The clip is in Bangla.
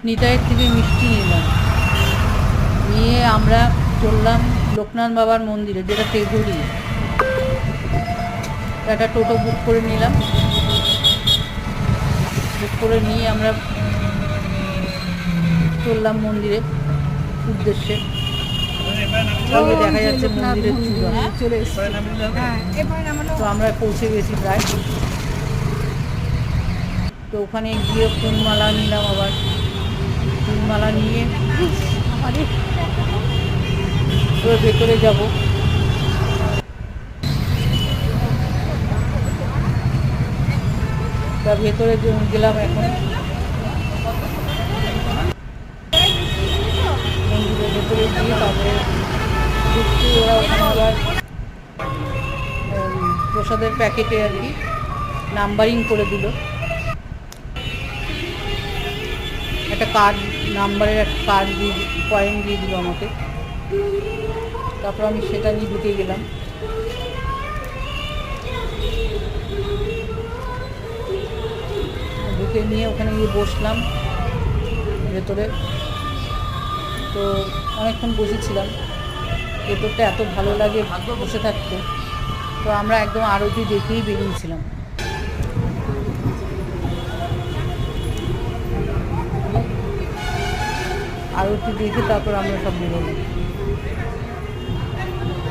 নিতাইয়ের থেকে মিষ্টি নিলাম, নিয়ে আমরা চললাম লোকনাথ বাবার মন্দিরে, যেটা তেঘুরি। একটা টোটো বুক করে নিলাম, বুক করে নিয়ে আমরা চললাম মন্দিরের উদ্দেশ্যে। দেখা যাচ্ছে মন্দিরের চূড়া, চলে এসেছি। তো আমরা পৌঁছে গেছি প্রায়। তো ওখানে গিয়ে ফুলমালা নিলাম, আবার ফুলমালা নিয়ে এবার ভেতরে যাব। তা ভেতরে গেলাম এখন, মন্দিরের ভেতরে গিয়ে তারপরে ঢুকতে ওরা ওখানে আবার প্রসাদের প্যাকেটে আর কি নাম্বারিং করে দিল, একটা কার্ড, নাম্বারের একটা কার্ড দিয়ে কয়েন দিয়ে দিল আমাকে। তারপর আমি সেটা নিয়ে ঢুকে গেলাম। ঢুকে নিয়ে ওখানে গিয়ে বসলাম ভেতরে। তো অনেকক্ষণ বসেছিলাম, ভেতরটা এত ভালো লাগে বসে থাকতে। তো আমরা একদম আরতি দেখেই বেরিয়েছিলাম। আরতি দেখে তারপর আমরা সব বেরোলাম।